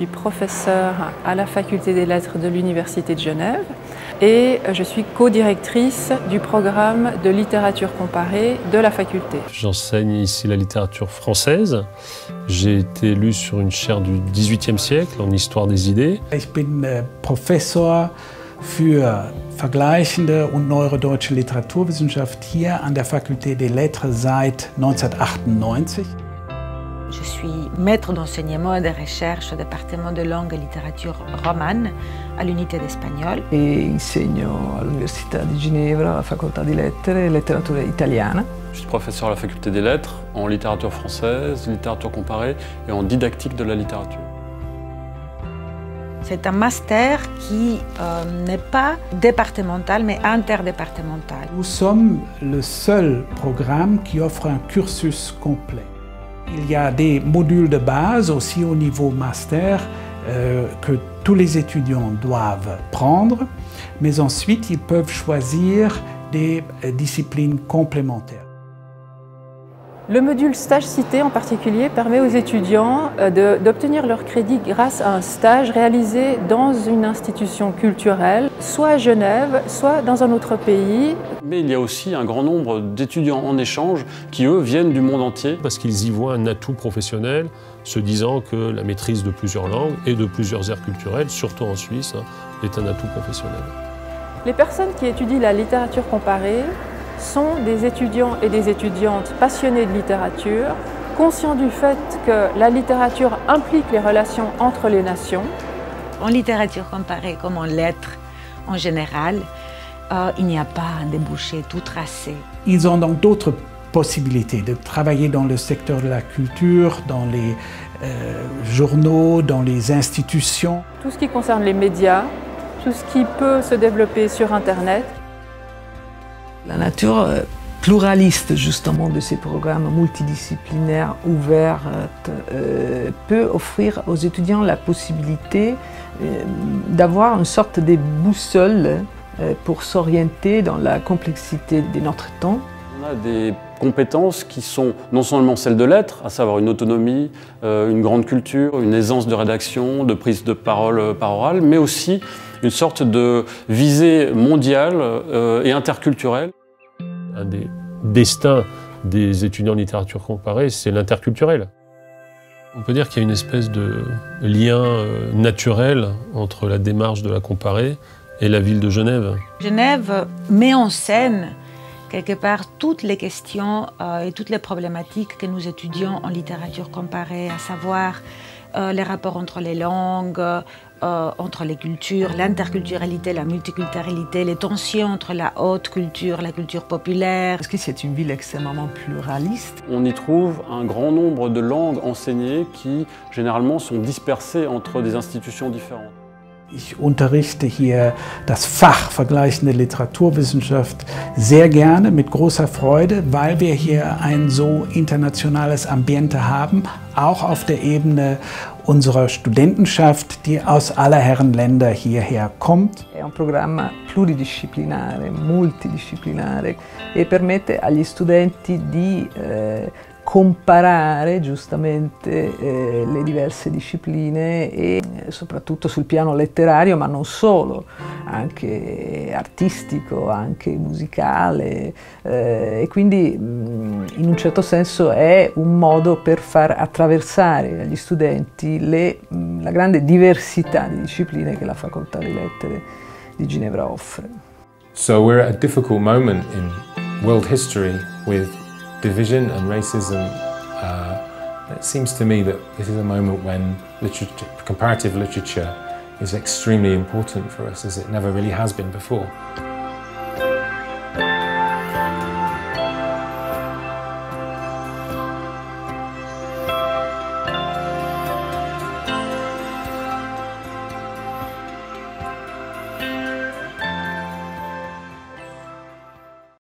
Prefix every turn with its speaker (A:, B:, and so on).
A: suis professeure à la Faculté des Lettres de l'Université de Genève et je suis co-directrice du programme de littérature comparée de la faculté.
B: J'enseigne ici la littérature française. J'ai été élu sur une chaire du XVIIIe siècle en histoire des idées.
C: Ich bin Professor für vergleichende und neuere deutsche Literaturwissenschaft hier an der Fakulté des Lettres seit 1998.
D: Je suis maître d'enseignement et de recherche au département de langue et littérature romane à l'unité d'espagnol.
E: E insegno all'Università di Ginevra, alla facoltà di lettere e letteratura italiana.
F: Je suis professeur à la faculté des lettres en littérature française, littérature comparée et en didactique de la littérature.
D: C'est un master qui n'est pas départemental mais interdépartemental.
C: Nous sommes le seul programme qui offre un cursus complet. Il y a des modules de base aussi au niveau master que tous les étudiants doivent prendre, mais ensuite ils peuvent choisir des disciplines complémentaires.
A: Le module stage cité en particulier permet aux étudiants d'obtenir leur crédit grâce à un stage réalisé dans une institution culturelle, soit à Genève, soit dans un autre pays.
F: Mais il y a aussi un grand nombre d'étudiants en échange qui, eux, viennent du monde entier.
B: Parce qu'ils y voient un atout professionnel, se disant que la maîtrise de plusieurs langues et de plusieurs aires culturelles, surtout en Suisse, est un atout professionnel.
A: Les personnes qui étudient la littérature comparée sont des étudiants et des étudiantes passionnés de littérature, conscients du fait que la littérature implique les relations entre les nations.
D: En littérature comparée comme en lettres en général, il n'y a pas un débouché tout tracé.
C: Ils ont donc d'autres possibilités de travailler dans le secteur de la culture, dans les journaux, dans les institutions.
A: Tout ce qui concerne les médias, tout ce qui peut se développer sur Internet.
E: La nature pluraliste justement de ces programmes multidisciplinaires ouverts peut offrir aux étudiants la possibilité d'avoir une sorte de boussole pour s'orienter dans la complexité de notre temps.
F: On a des compétences qui sont non seulement celles de l'être, à savoir une autonomie, une grande culture, une aisance de rédaction, de prise de parole par oral, mais aussi une sorte de visée mondiale et interculturelle.
B: Un des destins des étudiants en littérature comparée, c'est l'interculturel. On peut dire qu'il y a une espèce de lien naturel entre la démarche de la comparée et la ville de Genève.
D: Genève met en scène quelque part toutes les questions et toutes les problématiques que nous étudions en littérature comparée, à savoir les rapports entre les langues, entre les cultures, l'interculturalité, la multiculturalité, les tensions entre la haute culture, la culture populaire.
E: Parce que c'est une ville extrêmement pluraliste.
F: On y trouve un grand nombre de langues enseignées qui, généralement, sont dispersées entre des institutions différentes.
C: Ich unterrichte hier das Fach Vergleichende Literaturwissenschaft sehr gerne, mit großer Freude, weil wir hier ein so internationales Ambiente haben, auch auf der Ebene unserer Studentenschaft, die aus aller Herren Länder hierher kommt.
E: È un programma pluridisciplinare, multidisciplinare e permette agli studenti di comparare giustamente le diverse discipline e soprattutto sul piano letterario, ma non solo, anche artistico, anche musicale e quindi in un certo senso è un modo per far attraversare agli studenti la grande diversità di discipline che la Facoltà di Lettere di Ginevra offre.
G: So we're at a difficult moment in world history with division and racism. It seems to me that this is a moment when comparative literature is extremely important for us, as it never really has been before.